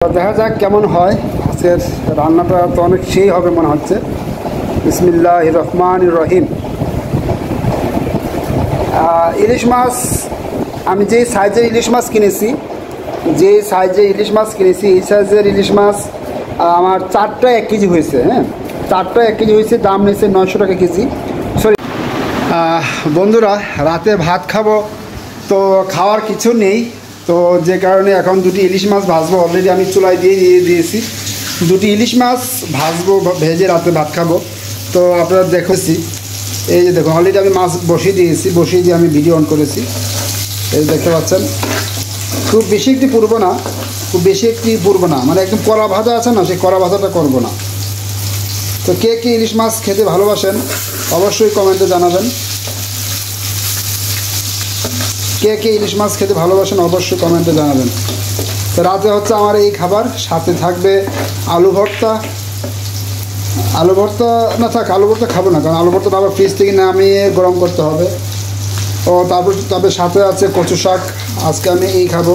দেখা যাক কেমন হয়। আজকের রান্নাটা তো অনেক সেই হবে মনে হচ্ছে। বিসমিল্লাহির রহমানির রহিম। ইলিশ মাছ আমি যেই সাইজের ইলিশ মাছ কিনেছি এই সাইজের ইলিশ মাছ আমার 4টা 1 কেজি হয়েছে। হ্যাঁ, 4টা 1 কেজি হয়েছে, দাম নিয়েছে 900 টাকা কেজি। সরি বন্ধুরা, রাতে ভাত খাবো তো খাওয়ার কিছু নেই, তো যে কারণে এখন দুটি ইলিশ মাছ ভাজবো। অলরেডি আমি চুলায় দিয়ে দিয়েছি, দুটি ইলিশ মাছ ভাজবো, ভেজে রাতে ভাত খাবো। তো আপনারা দেখেছি, এই যে দেখুন অলরেডি আমি মাছ বসিয়ে দিয়ে আমি ভিডিও অন করেছি। এই দেখতে পাচ্ছেন, খুব বেশি একটি পুরবো না, মানে একদম কড়া ভাজা আছে না, সেই কড়া ভাজাটা করবো না। তো কে কে ইলিশ মাছ খেতে ভালোবাসেন অবশ্যই কমেন্টে জানাবেন। তো রাতে হচ্ছে আমার এই খাবার, সাথে থাকবে আলু ভর্তা না থাক, আলু ভর্তা খাবো না, কারণ আলু ভর্তাটা আবার ফ্রিজ থেকে নামিয়ে গরম করতে হবে। ও তারপর সাথে আছে কচু শাক, আজকে আমি এই খাবো।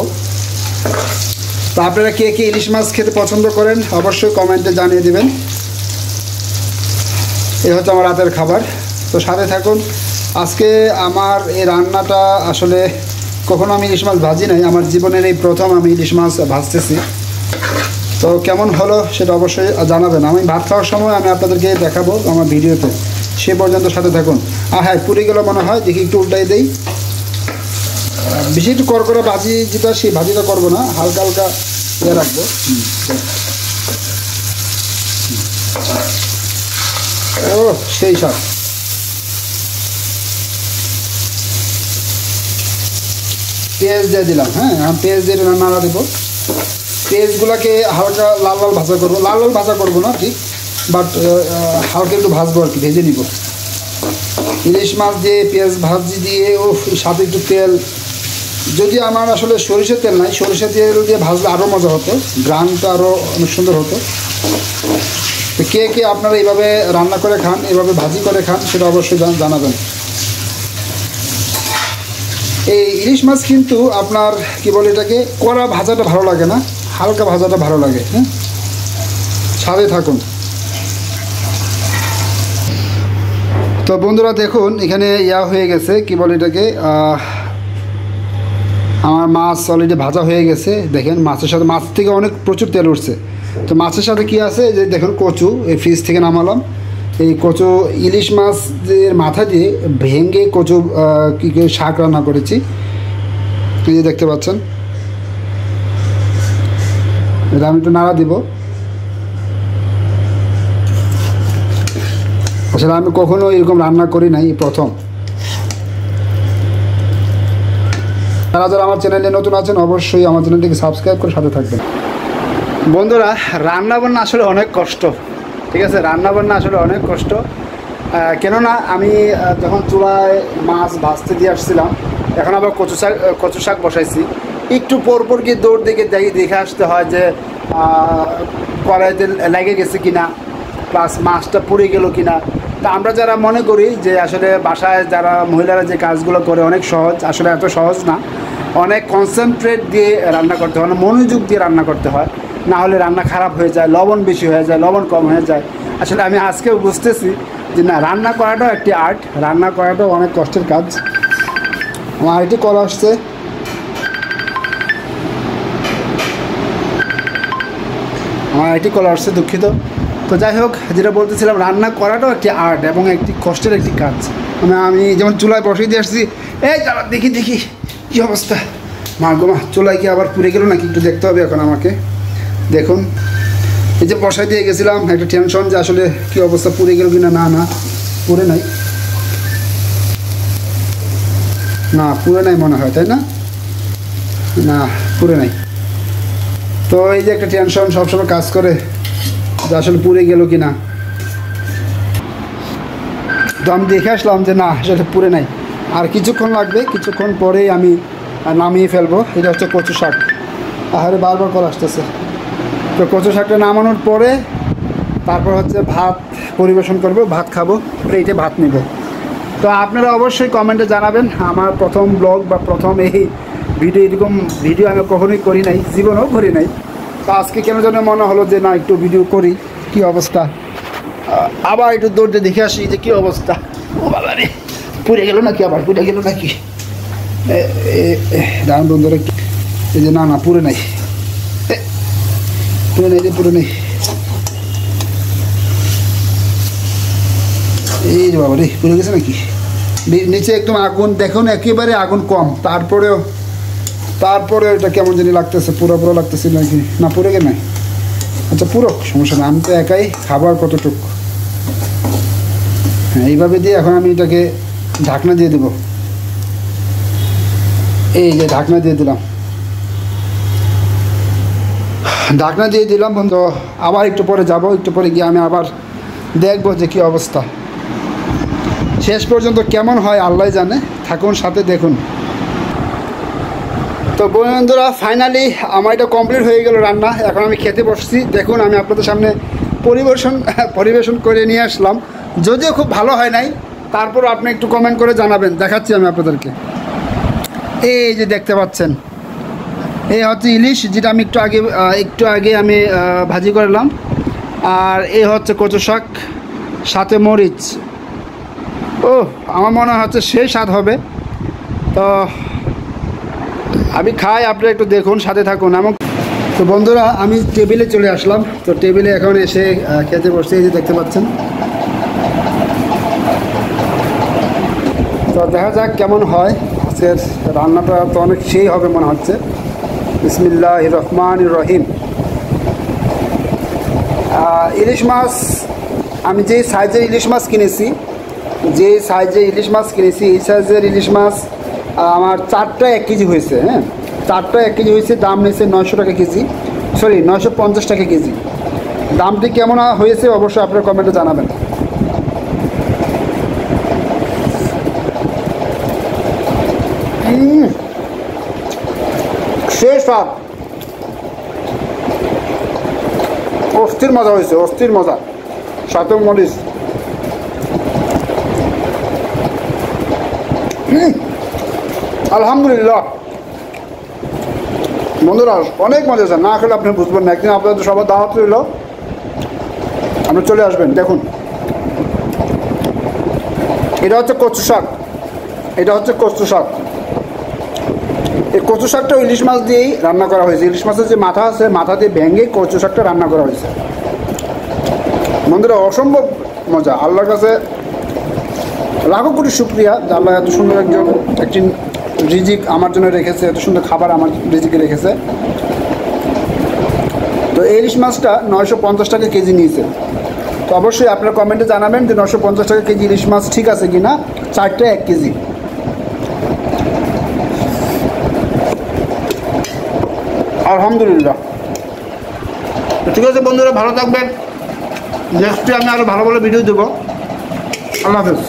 তো আপনারা কে কে ইলিশ মাছ খেতে পছন্দ করেন অবশ্যই কমেন্টে জানিয়ে দেবেন। এই হচ্ছে আমার রাতের খাবার, তো সাথে থাকুন। আজকে আমার এই রান্নাটা আসলে কখনো আমি ইলিশ মাছ ভাজি নাই, আমার জীবনের এই প্রথম আমি ইলিশ মাছ ভাজতেছি। তো কেমন হলো সেটা অবশ্যই জানাবেন। আমি ভাত খাওয়ার সময় আমি আপনাদেরকে দেখাবো আমার ভিডিওতে, সে পর্যন্ত সাথে থাকুন। হ্যাঁ, পুড়ে গেল মনে হয়, দেখি একটু উল্টাই দেই। বেশি একটু করকরা ভাজি যেটা, সেই ভাজিটা করবো না, হালকা হালকা ইয়ে রাখবো। ও সেই স্বাদ। পেঁয়াজ দিয়ে দিলাম। হ্যাঁ, আমি পেঁয়াজ দিয়ে নাড়া দেবো। পেঁয়াজগুলোকে হালকা লাল লাল ভাজা করবো না ঠিক, বাট হালকা একটু ভাজবো আর কি, ভেজে নিব। ইলিশ মাছ দিয়ে পেঁয়াজ ভাজি দিয়ে সাথে একটু তেল, যদি আমার আসলে সরিষার তেল নাই, সরিষার তেল দিয়ে ভাজলে আরও মজা হতো, গ্রানটা আরও অনেক সুন্দর হতো। তো কে কে আপনারা এইভাবে রান্না করে খান, এইভাবে ভাজি করে খান, সেটা অবশ্যই জানাবেন। এই ইলিশ মাছ কিন্তু আপনার কি বলে এটাকে, কড়া ভাজাটা ভালো লাগে না, হালকা ভাজাটা ভালো লাগে। হ্যাঁ, সাথে থাকুন। তো বন্ধুরা দেখুন, এখানে হয়ে গেছে, কি বলে এটাকে, আমার মাছ অলরেডি ভাজা হয়ে গেছে। দেখেন মাছের সাথে, মাছ থেকে অনেক প্রচুর তেল উঠছে। তো মাছের সাথে কি আছে, যে দেখুন কচু, এই ফ্রিজ থেকে নামালাম। এই কচু ইলিশ মাছের মাথা দিয়ে ভেঙে কচু কী করে শাক রান্না করেছি, এই যে দেখতে পাচ্ছেন। এটা আমি একটু নাড়া দিব। আসলে আমি কখনো এরকম রান্না করি নাই, প্রথম। যারা আমার চ্যানেলে নতুন আছেন অবশ্যই আমার চ্যানেলটিকে সাবস্ক্রাইব করে সাথে থাকবেন। বন্ধুরা, রান্নাবান্না আসলে অনেক কষ্ট, ঠিক আছে, রান্নাবান্না আসলে অনেক কষ্ট। কেননা আমি যখন চুলায় মাছ ভাজতে দিয়ে আসছিলাম, এখন আবার কচু শাক বসাইছি, একটু পরপর গিয়ে দৌড় দিকে দেখে আসতে হয় যে কড়াইতে লেগে গেছে কিনা, প্লাস মাছটা পুড়ে গেল কিনা। তা আমরা যারা মনে করি যে আসলে বাসায় যারা মহিলারা যে কাজগুলো করে অনেক সহজ, আসলে এত সহজ না, অনেক কনসেন্ট্রেট দিয়ে রান্না করতে হয়, মনোযোগ দিয়ে রান্না করতে হয়, না হলে রান্না খারাপ হয়ে যায়, লবণ বেশি হয়ে যায়, লবণ কম হয়ে যায়। আসলে আমি আজকেও বুঝতেছি যে না, রান্না করাটাও একটি আর্ট, রান্না করাটাও অনেক কষ্টের কাজ। আমার আরেকটি কল আসছে। দুঃখিত। তো যাই হোক, যেটা বলতেছিলাম, রান্না করাটাও একটি আর্ট এবং একটি কষ্টের একটি কাজ। আমি যেমন চুলায় বসিয়ে দিয়ে আসছি, এই দাঁড়া দেখি কী অবস্থা, মা চুলায় কি আবার পুড়ে গেল নাকি, একটু দেখতে হবে এখন আমাকে। দেখুন, এই যে বসাই দিয়ে গেছিলাম, একটা টেনশন যে আসলে কী অবস্থা, পুড়ে গেল কিনা। না পুড়ে নাই মনে হয়, তাই না? না, পুড়ে নাই। তো এই যে একটা টেনশন সবসময় কাজ করে যে আসলে পুড়ে গেল কি না। তো আমি দেখে আসলাম যে না, আসলে পুড়ে নাই। আর কিছুক্ষণ লাগবে, কিছুক্ষণ পরেই আমি নামিয়ে ফেলবো। এটা হচ্ছে কচু শাক। আহারে বারবার কল আসতেছে। তো কচু শাকটা নামানোর পরে তারপর হচ্ছে ভাত পরিবেশন করব, ভাত খাবো, প্লেটে ভাত নেব। তো আপনারা অবশ্যই কমেন্টে জানাবেন। আমার প্রথম ব্লগ বা প্রথম এই ভিডিও, এরকম ভিডিও আমি কখনোই করি নাই, জীবনেও করি নাই। তা আজকে কেন যেন মনে হলো যে না একটু ভিডিও করি, কি অবস্থা। আবার একটু দৌড়তে দেখে আসি যে কী অবস্থা। ও বাবা রে, পুড়ে গেল নাকি, আবার পুড়ে গেল নাকি। দাঁড়ান বন্ধুরা, এই যে না পুড়ে নাই, পুড়ে নেই রে, পুড়ে নেই। এই যে বাবা রে, পুড়ে গেছে নাকি। নিচে একদম আগুন দেখুন, একেবারে আগুন কম, তারপরেও এটা কেমন জানি লাগতেছে, পুরো লাগতেছে নাকি না, পুড়ে গে নাই। আচ্ছা পুরো সমস্যা না, আমি তো একাই খাবার কতটুক। হ্যাঁ, এইভাবে দিয়ে এখন আমি এটাকে ঢাকনা দিয়ে দেব। এই যে ঢাকনা দিয়ে দিলাম, বন্ধু। আবার একটু পরে যাব, একটু পরে গিয়ে আমি আবার দেখবো যে কী অবস্থা। শেষ পর্যন্ত কেমন হয় আল্লাহ জানে, থাকুন সাথে দেখুন। তো বন্ধুরা, ফাইনালি আমার এটা কমপ্লিট হয়ে গেল রান্না। এখন আমি খেতে বসছি। দেখুন আমি আপনাদের সামনে পরিবেশন করে নিয়ে আসলাম। যদিও খুব ভালো হয় নাই, তারপর আপনি একটু কমেন্ট করে জানাবেন। দেখাচ্ছি আমি আপনাদেরকে। এই যে দেখতে পাচ্ছেন, এই হচ্ছে ইলিশ, যেটা আমি একটু আগে আমি ভাজি করলাম। আর এই হচ্ছে কচু শাক, সাথে মরিচ। ও আমার মনে হচ্ছে সেই স্বাদ হবে। তো আমি খাই, আপনি একটু দেখুন, সাথে থাকুন। তো বন্ধুরা, আমি টেবিলে চলে আসলাম। তো টেবিলে এখন এসে খেতে বসছি। এই যে দেখতে পাচ্ছেন। তো দেখা যাক কেমন হয়। আজকের রান্নাটা তো অনেক সেই হবে মনে হচ্ছে। বিসমিল্লাহির রহমানির রহিম। ইলিশ মাছ, আমি যেই সাইজের ইলিশ মাছ কিনেছি, এই সাইজের ইলিশ মাছ আমার 4টা 1 কেজি হয়েছে। হ্যাঁ, 4টা 1 কেজি হয়েছে। দাম নিয়েছে 900 টাকা কেজি, 950 টাকা কেজি। দামটি কেমন হয়েছে অবশ্যই আপনারা কমেন্টে জানাবেন। সেই স্বাদ, অস্থির মজা হয়েছে, অস্থির মজা। সাথে মরিচ, আলহামদুলিল্লাহ। বন্ধুরা অনেক মজা আছে, না খেলে আপনি বুঝবেন না। একদিন আপনাদের সবার দাওয়াত রইল, আপনি চলে আসবেন। দেখুন, এটা হচ্ছে কচু শাক, এই কচু শাকটা ইলিশ মাছ দিয়েই রান্না করা হয়েছে। ইলিশ মাছের যে মাথা আছে, মাথা দিয়ে ভেঙে কচু শাকটা রান্না করা হয়েছে। বন্ধুরা অসম্ভব মজা। আল্লাহর কাছে লাখো কোটি শুকরিয়া যে আল্লাহ এত সুন্দর একটি রিজিক আমার জন্য রেখেছে, এত সুন্দর খাবার আমার রিজিকে রেখেছে। তো এই ইলিশ মাছটা 950 টাকা কেজি নিয়েছে। তো অবশ্যই আপনারা কমেন্টে জানাবেন যে 950 টাকা কেজি ইলিশ মাছ ঠিক আছে কি না। 4টা 1 কেজি। আলহামদুলিল্লাহ। ঠিক আছে বন্ধুরা, ভালো থাকবেন। নেক্সটে আমি আরও ভালো ভালো ভিডিও দেবো। আল্লাহ হাফেজ।